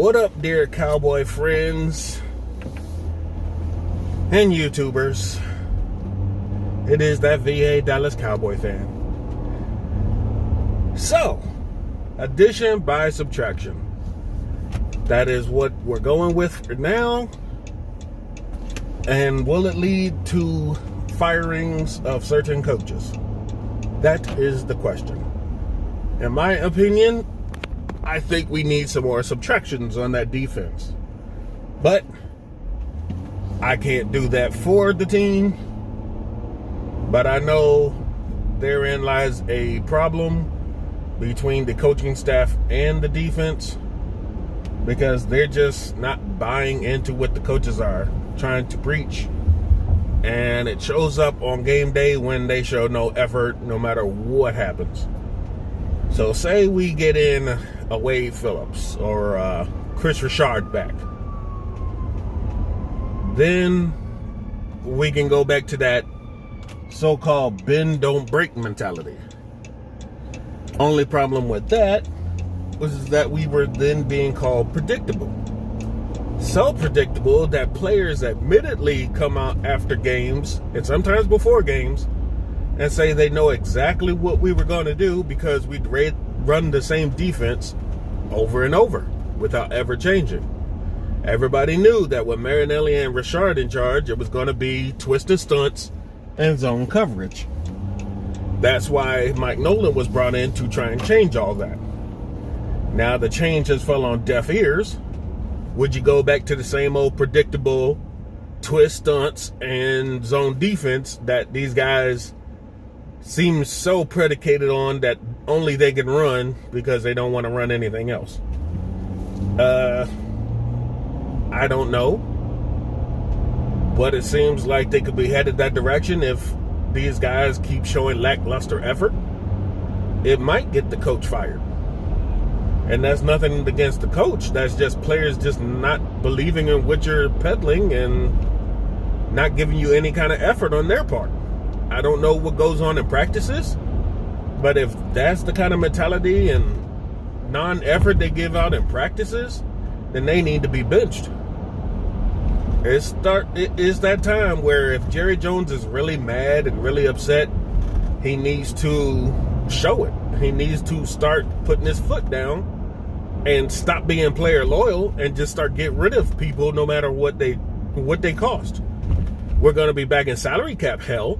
What up, dear Cowboy friends and YouTubers? It is that VA Dallas Cowboy fan. So, addition by subtraction. That is what we're going with for now. And will it lead to firings of certain coaches? That is the question. In my opinion, I think we need some more subtractions on that defense. But I can't do that for the team. But I know therein lies a problem between the coaching staff and the defense, because they're just not buying into what the coaches are trying to preach. And it shows up on game day when they show no effort no matter what happens. So say we get in a Wade Phillips or Chris Richard back. Then we can go back to that so-called bend don't break mentality. Only problem with that was that we were then being called predictable. So predictable that players admittedly come out after games and sometimes before games and say they know exactly what we were going to do because we'd run the same defense over and over without ever changing. Everybody knew that with Marinelli and Richard in charge, it was going to be twisted stunts and zone coverage. That's why Mike Nolan was brought in to try and change all that. Now the change has fell on deaf ears. Would you go back to the same old predictable twist stunts and zone defense that these guys seem so predicated on that only they can run because they don't want to run anything else? I don't know. But it seems like they could be headed that direction if these guys keep showing lackluster effort. It might get the coach fired. And that's nothing against the coach. That's just players just not believing in what you're peddling and not giving you any kind of effort on their part. I don't know what goes on in practices, but if that's the kind of mentality and non-effort they give out in practices, then they need to be benched. It is that time where if Jerry Jones is really mad and really upset, he needs to show it. He needs to start putting his foot down and stop being player loyal and just start getting rid of people no matter what they cost. We're going to be back in salary cap hell,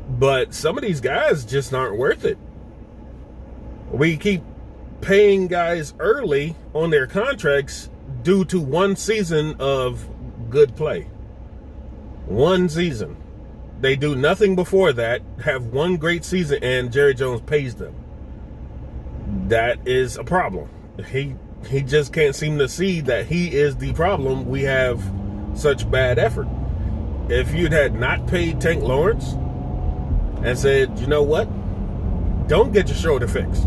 but some of these guys just aren't worth it. We keep paying guys early on their contracts due to one season of good play. One season. They do nothing before that, have one great season, and Jerry Jones pays them. That is a problem. He just can't seem to see that he is the problem. We have such bad effort. If you'd had not paid Tank Lawrence and said, you know what? Don't get your shoulder fixed.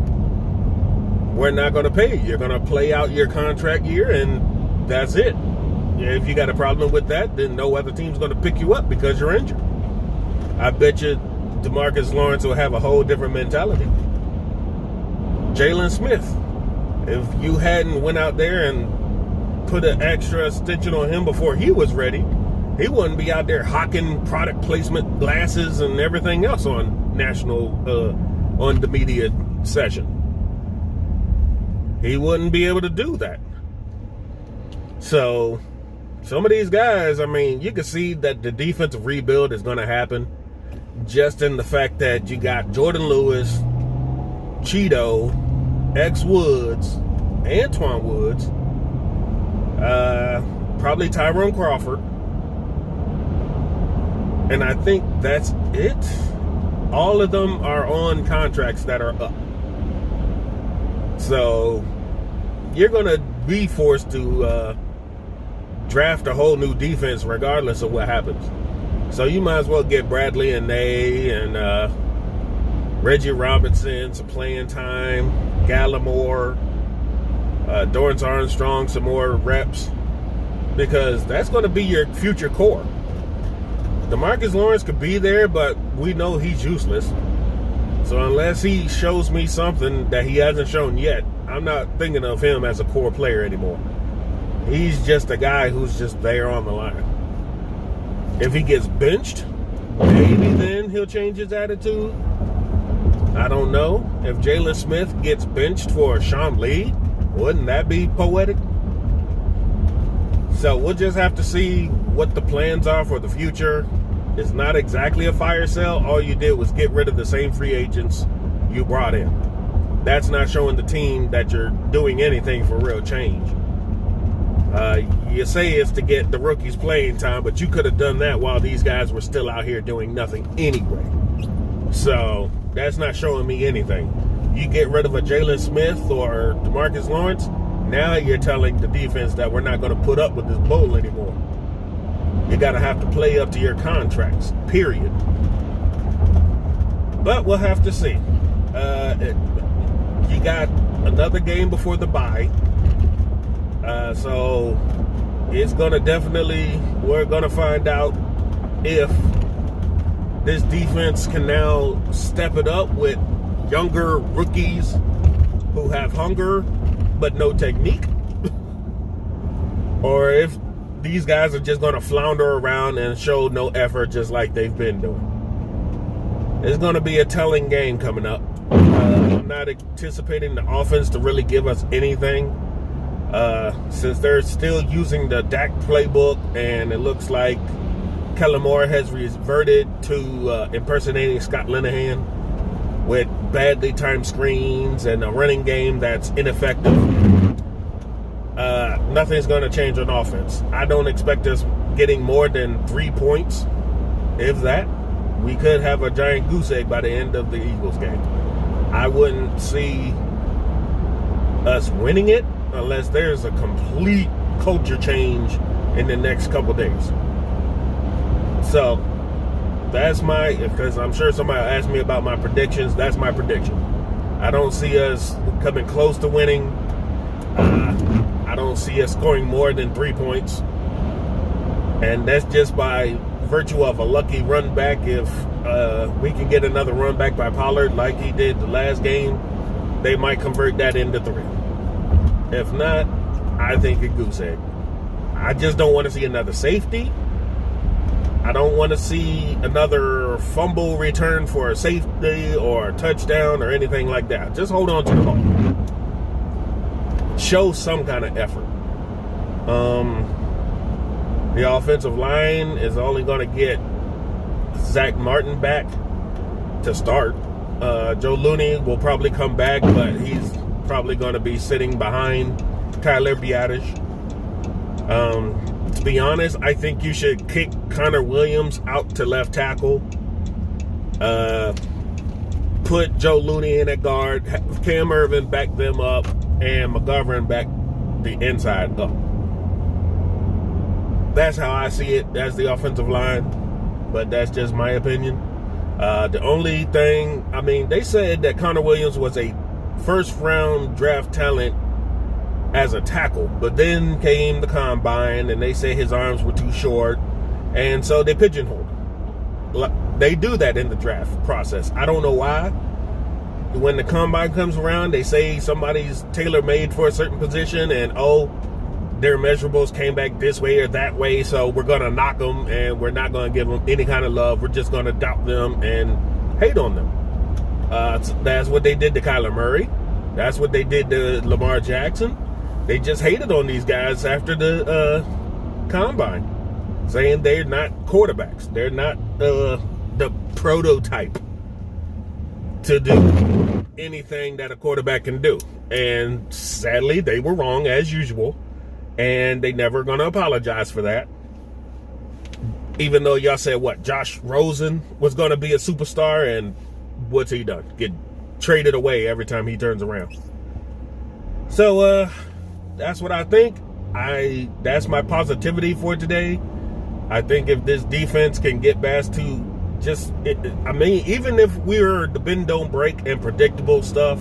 We're not going to pay you. You're going to play out your contract year, and that's it. If you got a problem with that, then no other team's going to pick you up because you're injured. I bet you DeMarcus Lawrence will have a whole different mentality. Jalen Smith, if you hadn't went out there and put an extra extension on him before he was ready, he wouldn't be out there hawking product placement glasses and everything else on on the media session. He wouldn't be able to do that. So some of these guys, I mean, you can see that the defensive rebuild is going to happen just in the fact that you got Jordan Lewis, Cheeto, X Woods, Antoine Woods, probably Tyrone Crawford, and I think that's it. All of them are on contracts that are up. So you're going to be forced to draft a whole new defense regardless of what happens. So you might as well get Bradley and Nay and Reggie Robinson some playing time, Gallimore, Dorrance Armstrong some more reps, because that's going to be your future core. DeMarcus Lawrence could be there, but we know he's useless. So unless he shows me something that he hasn't shown yet, I'm not thinking of him as a core player anymore. He's just a guy who's just there on the line. If he gets benched, maybe then he'll change his attitude. I don't know. If Jalen Smith gets benched for Sean Lee, wouldn't that be poetic? So we'll just have to see what the plans are for the future. It's not exactly a fire sale. All you did was get rid of the same free agents you brought in. That's not showing the team that you're doing anything for real change. You say it's to get the rookies playing time, but you could have done that while these guys were still out here doing nothing anyway. So that's not showing me anything. You get rid of a Jalen Smith or DeMarcus Lawrence, now you're telling the defense that we're not going to put up with this bull anymore. You got to have to play up to your contracts, period. But we'll have to see. You got another game before the bye. So it's going to we're going to find out if this defense can now step it up with younger rookies who have hunger but no technique, or if these guys are just going to flounder around and show no effort just like they've been doing. It's going to be a telling game coming up. I'm not anticipating the offense to really give us anything, since they're still using the Dak playbook, and it looks like Kellen Moore has reverted to impersonating Scott Linehan with badly timed screens and a running game that's ineffective. Nothing's going to change on offense. I don't expect us getting more than 3 points, if that. We could have a giant goose egg by the end of the Eagles game. I wouldn't see us winning it unless there's a complete culture change in the next couple days. So that's because I'm sure somebody will ask me about my predictions. That's my prediction. I don't see us coming close to winning. I don't see us scoring more than 3 points. And that's just by virtue of a lucky run back. If we can get another run back by Pollard like he did the last game, they might convert that into 3. If not, I think a goose egg. I just don't want to see another safety. I don't want to see another fumble return for a safety or a touchdown or anything like that. Just hold on to the ball. Show some kind of effort. The offensive line is only going to get Zach Martin back to start. Joe Looney will probably come back, but he's probably going to be sitting behind Tyler Biadasz. To be honest, I think you should kick Connor Williams out to left tackle. Put Joe Looney in at guard. Have Cam Irvin back them up, and McGovern back the inside up. That's how I see it as the offensive line, but that's just my opinion. The only thing, they said that Connor Williams was a first-round draft talent as a tackle, but then came the combine, and they say his arms were too short, and so they pigeonholed him. They do that in the draft process. I don't know why. When the combine comes around, they say somebody's tailor-made for a certain position, and their measurables came back this way or that way, so we're going to knock them, and we're not going to give them any kind of love. We're just going to doubt them and hate on them. That's what they did to Kyler Murray. That's what they did to Lamar Jackson. They just hated on these guys after the combine, saying they're not quarterbacks. They're not the prototype to do anything that a quarterback can do. And sadly, they were wrong as usual. And they never going to apologize for that. Even though y'all said, Josh Rosen was going to be a superstar, and what's he done? Get traded away every time he turns around. So, that's what I think. That's my positivity for today. I think if this defense can get back to even if we're the bend don't break and predictable stuff,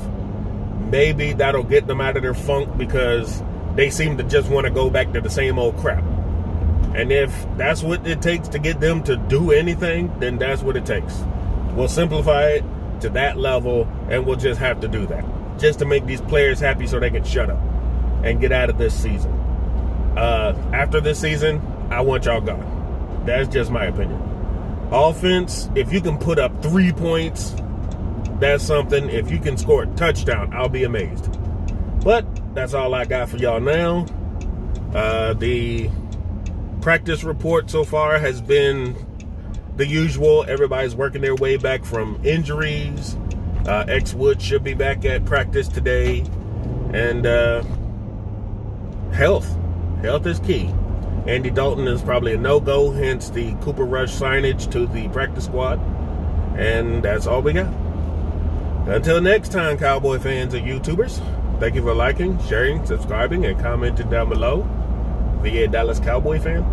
maybe that'll get them out of their funk, because they seem to just want to go back to the same old crap. And if that's what it takes to get them to do anything, then that's what it takes. We'll simplify it to that level, and we'll just have to do that, just to make these players happy so they can shut up and get out of this season. After this season, I want y'all gone. That's just my opinion. Offense, if you can put up 3 points, that's something. If you can score a touchdown, I'll be amazed. But that's all I got for y'all now. The practice report so far has been the usual. Everybody's working their way back from injuries. X Wood should be back at practice today. And health. Health is key. Andy Dalton is probably a no-go, hence the Cooper Rush signage to the practice squad. And that's all we got. Until next time, Cowboy fans and YouTubers, thank you for liking, sharing, subscribing, and commenting down below. Be a Dallas Cowboy fan.